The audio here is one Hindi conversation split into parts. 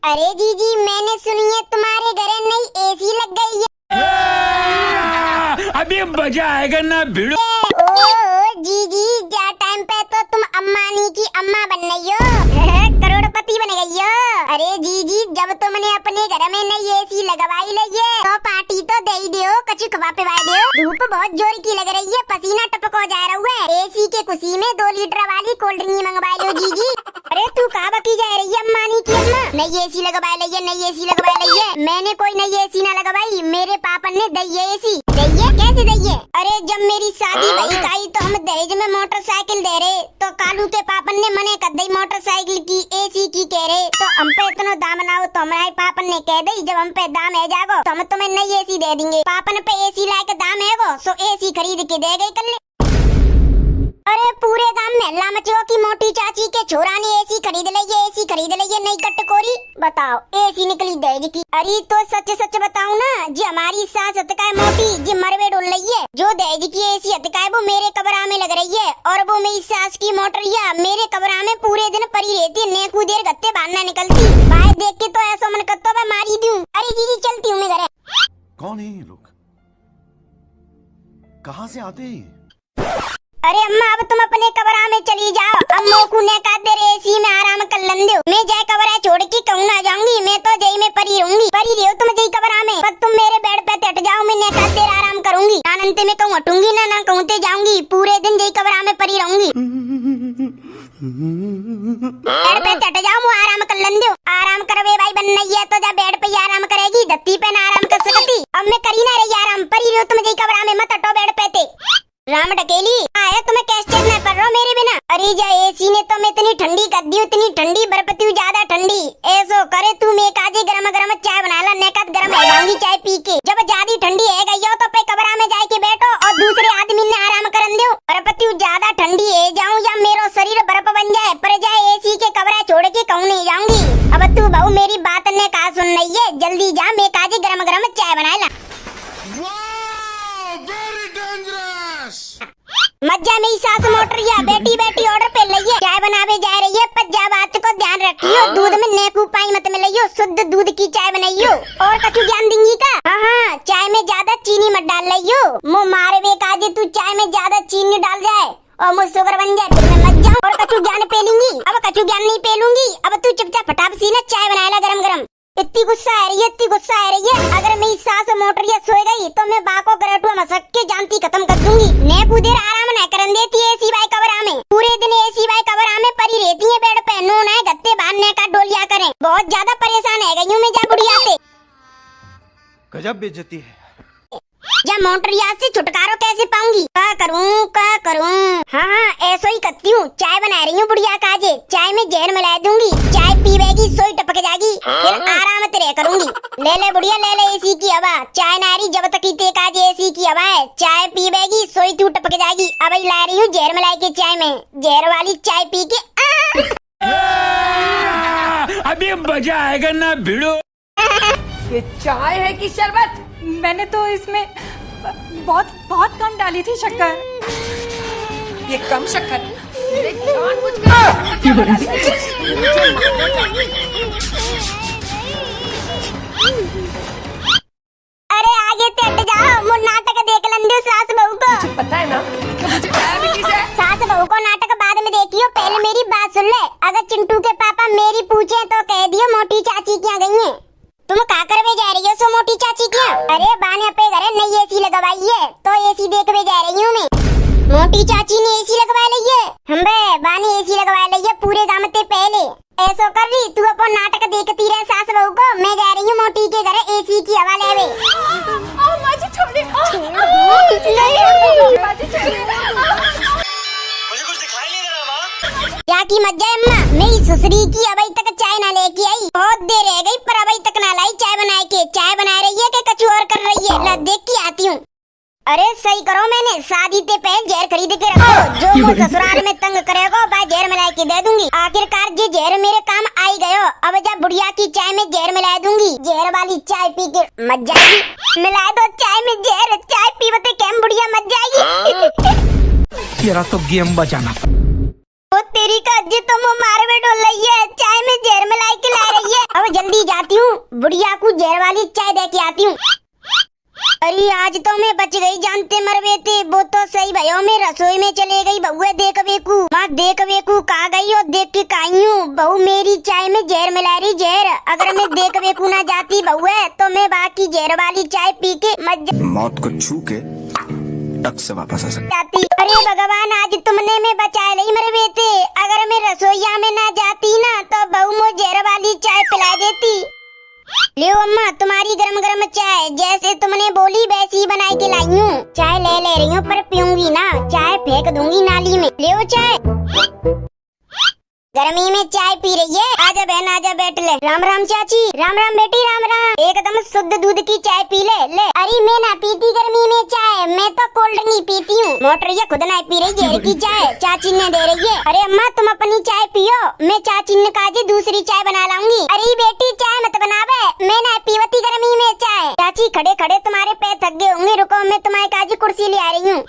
अरे जीजी, मैंने सुनी है तुम्हारे घर नई एसी लग गई है। अभी मजा आएगा ना भिड़ो। ओ जीजी, जा टाइम पे तो तुम अम्मानी की अम्मा बन गई हो, करोड़पति बन गई हो। अरे जीजी, जब तुमने अपने घर में नई एसी लगवाई लगी है तो पार्टी तो दे ही दियो, कछु खवा पे वाई दियो। धूप बहुत जोर की लग रही है, पसीना टपको जा रहा है। एसी के खुशी में 2 लीटर वाली कोल्ड ड्रिंक मंगवाई लो जीजी। अरे तू कहाँ बकी जा रही है अम्मानी की अम्मा? नई एसी लगवा लइए, नई एसी लगवा लइए। मैंने कोई नई एसी ना लगवाई, मेरे पापा ने दई है एसी। दई है? कैसे दई है? अरे जब मेरी शादी भई काई तो हम दहेज में मोटरसाइकिल दे रहे, तो कालू के पापन ने मने कर दई मोटरसाइकिल की, एसी की कह रहे। तो हम पे इतना दाम ना हो तो हमारे पापन ने कह दई जब हम पे दाम है जागो तो हम तुम्हें नई एसी दे देंगे। पापन पे एसी लाके दाम है गो सो एसी खरीद के दे गई कल। अरे पूरे गांव में हल्ला मचो की मोटी चाची के छोरा ने एसी खरीद लइए, एसी खरीद लइए नई कटकोरी। बताओ एसी निकली दहेज की। अरे तो सच सच बताऊं ना जी, हमारी सास हतकाय मोटी जी मरवे डोल रही है। जो दहेज की एसी हतकाय वो मेरे कबरा में लग रही है, और वो मेरी सास की मोटरिया मेरे कबरा में पूरे दिन पड़ी रहती है। नेकू देर गत्ते बांधना निकलती भाई देख के तो ऐसा मन करता मैं मारी दूं। अरे दीदी चलती हूँ मैं घर। कौन है ये लोग? कहाँ से आते हैं? अरे अम्मा, अब तुम अपने कबरा में चली जाओ। अम्मो को ने का देर एसी में आराम कर लन दो। मैं जाए कबरा छोड़ के कहूँ ना जाऊंगी, मैं तो जई में परी रहूंगी। परी रहो तुम जई कबरा में, पर तुम मेरे बेड पे हट जाओ, मैं ने का देर आराम करूंगी। आनंद में कहूँ हटूंगी ना कहूँ ते जाऊंगी, पूरे दिन जई कबरा में परी रहूंगी। बेड पे हट जाओ, मुँह आराम कर लन दो। आराम करवे भाई बन नहीं है तो जा बेड पे आराम करेगी, धत्ती पे ना आराम कर सकती। अब मैं करी ना रही आराम, परी रहो तुम जई कबरा में, मत हटो बेड पे ते। राम डकेली आया, तुम्हें कैसे न कर रहो मेरे बिना? अरे जा एसी ने तो मैं इतनी ठंडी कर दी, इतनी ठंडी बर्फती ज्यादा ठंडी। ऐसो करे तू मैं काजे गरम गरम चाय बना ला, नेकत गरम हो जाऊंगी चाय पी के। जब ज्यादा ठंडी है गई हो तो पे कमरा में जाके बैठो और दूसरे आदमी ने आराम करन दो। बर्फती ज्यादा ठंडी है जाऊं या मेरा शरीर बर्फ बन जाए, पर जाए एसी के कमरा छोड़ के कहूँ नहीं जाऊंगी। अब तू बहू मेरी बात ने कहा सुन रही है, जल्दी जा मैं काजे गरम गरम चाय बना ला। मज्जा मेरी सास मोटरिया बेटी बेटी ऑर्डर पे लइए, चाय बनावे जा रही है, पर जा बात को ध्यान रखियो, दूध में नेकू पाई मत मिलाइयो, शुद्ध दूध की चाय बनाइयो। और कछु ज्ञान देंगी का? हाँ, चाय में ज्यादा चीनी मत डाल लियो, मुँह मारे वे काजे तू चाय में ज्यादा चीनी डाल जाए और मुझ शुगर बन जाए, फिर मैं मत जाऊँ। और कछु ज्ञान पे लूंगी, अब कछु ज्ञान नहीं पे लूंगी। अब तू चुपचाप फटाफ सी ना चाय बनाएला गरम गरम। इतनी गुस्सा आ रही है, इतनी गुस्सा आ रही है। अगर मेरी सास मोटरिया सोए गई तो मैं बाको गरटुआ मसक के जानती खत्म कर दूंगी। नेकू देर आराम न करन देती है एसी बाई कबरा में, पूरे दिन एसी बाई कबरा में पड़ी रहती है बेड पे, नो नए गत्ते बांधने का डोलिया करें। बहुत ज्यादा परेशान है गई हूँ मैं जा बुढ़ियाते। गजब बेइज्जती है। जा मोटरिया से छुटकारो कैसे पाऊंगी? क्या करूँ? हाँ ऐसा ही करती हूँ। चाय बना रही हूँ बुढ़िया काजे, चाय में जहर मिला दूंगी, चाय पीवेगी सोई टपक जाएगी, फिर आराम तेरे करूंगी। ले ले बुढ़िया ले ले एसी की हवा, चाय नारी जब तक ते काजे एसी की हवा है, चाय पीवेगी सोई तू टपक जाएगी। अब ला रही हूँ जहर मिला के चाय में, जहर वाली चाय पी के अभी मजा आएगा ना भिड़ो। ये चाय है कि शरबत? मैंने तो इसमें बहुत कम डाली थी शक्कर। ये कम शक्कर अरे आगे ते हट जाओ, मुझ नाटक देख लंदे सास बहू को। मुझे पता है ना कि मुझे डायबिटीज है। सास बहू को नाटक बाद में देखियो, पहले मेरी बात सुन ले। अगर चिंटू के पापा मेरी पूछे तो कह दियो मोटी चाची क्या गई है। तुम का करवे जा रही हो सो मोटी चाची क्या? अरे बाने पे घरे नई एसी लगवाई है तो एसी देखवे जा रही हूँ मैं। मोटी चाची ने एसी लगवा ली है, हम बाने एसी लगवा ली है पूरे गांव ते पहले। ऐसा कर रही तू अपन नाटक देखती रहे सास बहू को, मैं जा रही हूँ मोटी के घरे एसी की हवा लेवे। क्या की मज्जा है अम्मा, मेरी ससुरी की अभी तक चाय ना लेके आई, बहुत देर रह गई पर अभी तक ना लाई चाय बनाए के। चाय बना रही है कि कछु और कर रही है? ला देख के आती हूँ। अरे सही करो, मैंने शादी ते पहले जहर खरीद के रखो, जो वो ससुराल में तंग करेगा भाई जहर मिला के दे दूंगी। आखिरकार ये जहर मेरे काम आई गयो, अब जब बुढ़िया की चाय में जहर मिला दूंगी, जहर वाली चाय पी के मत जाएगी। मिला दो चाय में जहर, चाय पीवते कैम बुढ़िया मत जाएगी। तेरा तो गेम बजाना। वो तेरी का जी तुम मारवे डोल रही है, चाय में जहर मिला के ला रही है। अब जल्दी जल्दी जाती हूँ, बुढ़िया को जहर वाली चाय दे के आती हूँ। अरे आज तो मैं बच गई, जानते मरवे थे। वो तो सही भयो, मैं रसोई में चले गई। बहुए देख बेकू, माँ देख बेकू कहा गई और देख के काई हूँ। बहू मेरी चाय में जहर मिला रही, जहर। अगर मैं देख बेकू ना जाती बहुए तो मैं बाकी जहर वाली चाय पी के मौत को छू के टक से वापस आ सकते। जाती। अरे भगवान, आज तुमने मैं बचा ली मरवे थे। अगर मैं रसोईया में ना जाती ना तो बहू मुझे जहर वाली चाय पिला देती। लियो अम्मा, तुम्हारी गरम गरम चाय, जैसे तुमने बोली वैसी बना के लाई हूँ। चाय ले रही हूँ पर पीऊंगी ना, चाय फेंक दूंगी नाली में। लियो चाय। गर्मी में चाय पी रही है, आजा बहन आजा बैठ ले। राम राम चाची। राम राम बेटी, राम राम। एकदम शुद्ध दूध की चाय पी ले। ले। अरे मैं ना पीती गर्मी में चाय, मैं तो कोल्ड ड्रिंक पीती हूँ। मोटरिया खुद ना पी रही जहर की चाय, चाची ने दे रही है। अरे अम्मा तुम अपनी चाय पियो, मैं चाची ने कहा दूसरी चाय बना लाऊंगी। अरे बेटी चाय मत बनावे, मैं ना पीवती गर्मी में चाय। चाची खड़े खड़े तुम्हारे पैर थक गए होंगे, रुको मैं तुम्हारे काजी कुर्सी ले आ रही हूँ।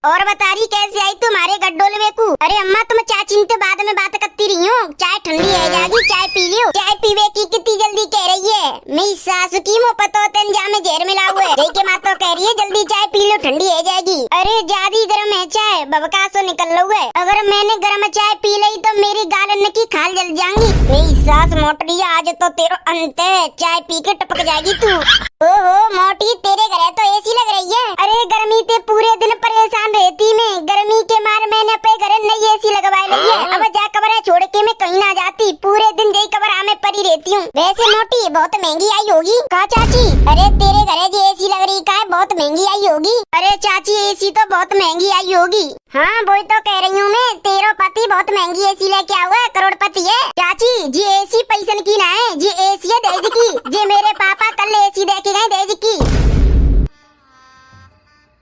और बता रही कैसे आई तुम्हारे गड्ढोल में को? अरे अम्मा तुम चाची के बाद में बात करती रही हो, चाय ठंडी है जागी, चाय पी लियो। चाय पीवे की कितनी जल्दी कह रही है, मेरी सासू की मुँह पता होता में जहर मिला हुआ है। के माँ तो कह रही है जल्दी चाय पी लो, ठंडी है जाएगी। अरे ज्यादा गर्म है चाय, बबका सो निकल लो है। अगर मैंने गर्म चाय पी ली तो मेरी गालन की खाल जल जाएंगी। मेरी सास मोटरी, आज तो तेरा अंत है, चाय पी के टपक जाएगी तू। ओहो मोटी, तेरे घर तो एसी लग रही है। अरे गर्मी से पूरे दिन परेशान रहती मैं, गर्मी के मार मैंने अपने घर नई एसी लगवाई ली है। अब जा कमरा छोड़ के मैं कहीं ना जाती, पूरे दिन यही कमरा में पड़ी रहती हूँ। वैसे मोटी बहुत महंगी आई होगी। कहा चाची? अरे तेरे घर जो एसी लग रही का बहुत महंगी आई होगी। अरे चाची एसी तो बहुत महंगी आई होगी। हाँ वही तो कह रही हूँ मैं, तेरा पति बहुत महंगी एसी लेके आया है, करोड़पति है। चाची जी एसी पैसन की ना है, जी एसी है देज की, जी मेरे पापा कल एसी दे के गए देज की।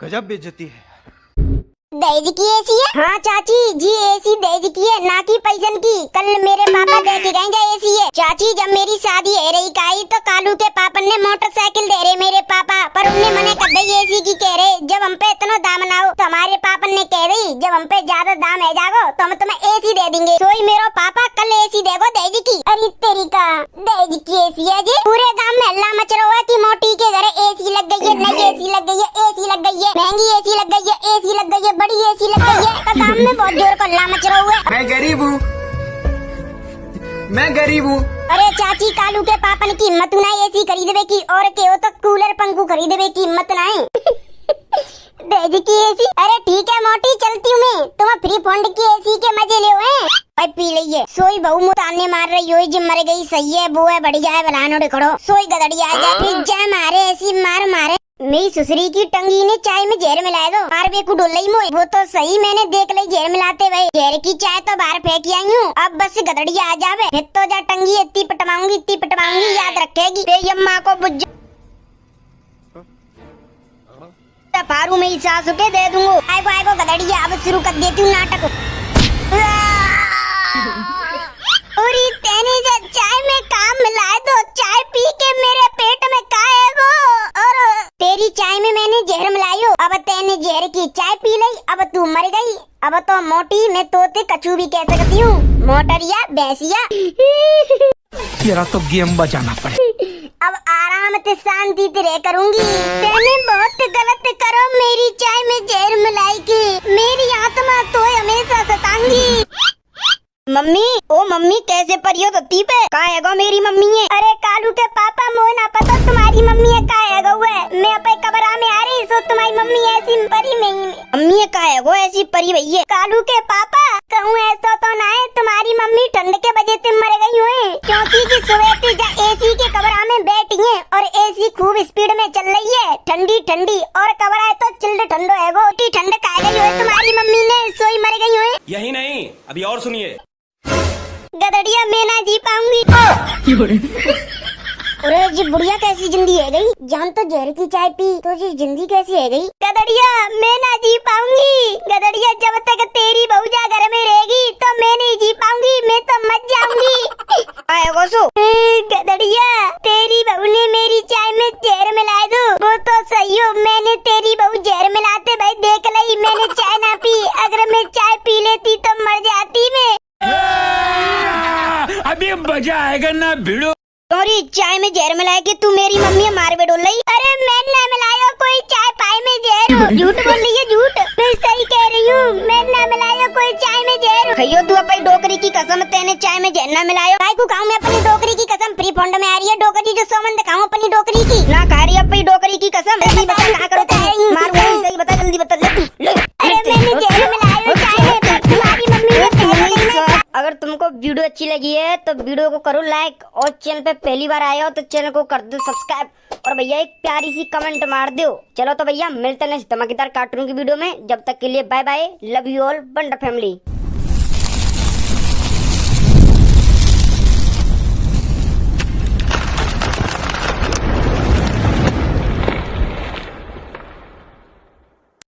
गजब बेइज्जती है। दहेज की एसी है? हाँ चाची जी एसी दहेज की है, ना की पैसन की। कल मेरे पापा दे के गए एसी है। चाची जब मेरी शादी है रही काई तो कालू के पापा ने मोटरसाइकिल दे रहे मेरे पापा, पर उन्हें मने कर दी एसी की कह रहे। जब हम पे इतना दाम ना हो तो हमारे पापा ने कह रही जब हम पे ज्यादा दाम है जागो तो हम तुम्हें एसी दे देंगे। सोई मेरा पापा कल एसी देगो दहेज की। अरे तेरी का दहेज की एसी है जी? पूरे गाँव में हल्ला मच रहा है की मोटी के घर एसी लग गई है, नई एसी लग गई है, एसी लग गई है, महंगी एसी लग गई है, एसी लग गई है, बड़ी एसी लग गई है। तो गाँव में बहुत जोर को हल्ला मच रहा हुआ है। मैं गरीब हूँ, मैं गरीब हूँ। अरे चाची कालू के पापन की हिम्मत ना एसी खरीदवे की, और के हो तो कूलर पंखू खरीदवे की हिम्मत ना है। दहेज की एसी? अरे ठीक है मोटी चलती हूँ मैं, तुम फ्री फंड की एसी के मजे ले हैं। भाई पी ली है। सोई बहू मुताने मार रही हो, जिम मर गई सही है, वो है बढ़िया है, बलानो खड़ो। सोई गदड़ी आ जा फिर जा मारे ऐसी मार मारे। मेरी ससुरी की टंगी ने चाय में जहर मिला दो, बाहर बेकू डोल रही मोई। वो तो सही मैंने देख ली जहर मिलाते भाई, जहर की चाय तो बाहर फेंक आई हूँ। अब बस गदड़ी आ जावे फिर तो जा टंगी इतनी पटवाऊंगी, याद रखेगी। तेरी अम्मा को बुझ फारू में ही सासू के दे दूंगा। आएगो गदड़ी अब शुरू कर देती हूँ नाटक। और तेने जो चाय में काम मिलाए दो, चाय पी के मेरे पेट में काएगो। और तेरी चाय में मैंने जहर मिलाई हो, अब तेने जहर की चाय पी ली, अब तू मर गई। अब तो मोटी मैं तोते कछू भी कह सकती हूँ, मोटरिया भैंसिया। तेरा तो गेम बजाना पड़े। अब आराम से शांति से रह करूँगी। तेने बहुत गलत करो, मेरी चाय में जहर मिलाई के मेरी आत्मा तो हमेशा सताऊंगी। मम्मी ओ मम्मी कैसे परियो धरती पे? का हैगो मेरी मम्मी है? अरे कालू के पापा मोह ना पता तुम्हारी मम्मी है का हैगो है। मैं अपने कबरा में आ रही सो तुम्हारी मम्मी ऐसी परी नहीं मम्मी है का हैगो ऐसी परी भई है। कालू के पापा कहूँ ऐसा तो ना है, तुम्हारी मम्मी ठंड के वजह से मर गई हुए, क्योंकि की सुबह से एसी के कबरा में बैठी है और एसी खूब स्पीड में चल रही है, ठंडी और कबरा है तो चिल्ड ठंडो हैगो। ठंड का गई हुए तुम्हारी मम्मी ने, सोई मर गई हुए। यही नहीं अभी और सुनिए। गदड़िया मैं ना जी पाऊंगी। अरे जी बुढ़िया कैसी जिंदगी है गई, जान तो जहर की चाय पी तो जी जिंदगी कैसी है गई। गदड़िया मैं ना जी पाऊंगी। गदड़िया जब तक तेरी बहुजा घर में रहेगी तो मैं नहीं जी पाऊंगी, मैं तो मर जाऊंगी। आएगो सो गदड़िया तेरी बहू ने मेरी चाय में जहर मिला दो। वो तो सही हो, मैंने तेरी बहू जहर मिलाते भाई देख ली, मैंने चाय ना पी। अगर मैं चाय पी लेती तो मर जाती मैं। अभी मजा आएगा ना भिड़ो। तुम्हारी चाय में जहर मिलाया कि तू मेरी मम्मी मार बे डोल रही। अरे मैंने ना मिलाया कोई चाय पाई में जहर। झूठ बोल रही है, झूठ। मैं सही कह रही हूँ, मैंने ना मिलाया कोई चाय में जहर। खइयो तू अपनी डोकरी की कसम, तेने चाय में जहर ना मिलायो। काय को खाऊं मैं अपनी डोकरी की कसम? फ्री फंड में आ रही है डोकरी जो सोमन दिखाऊं अपनी डोकरी की। ना खा रही अपनी डोकरी की कसम। जल्दी बता कहाँ करो तुम? मार वही सही बता, जल्दी बता ले। अरे मैंने जहर मिलाया चाय में, तुम्हारी मम्मी ने पहले। अगर तुमको वीडियो अच्छी लगी है तो वीडियो को करो लाइक, और चैनल पे पहली बार आए हो तो चैनल को कर दो सब्सक्राइब, और भैया एक प्यारी सी कमेंट मार दो। चलो तो भैया मिलते हैं धमाकेदार कार्टून की वीडियो में। जब तक के लिए bye bye, love you all, wonder family.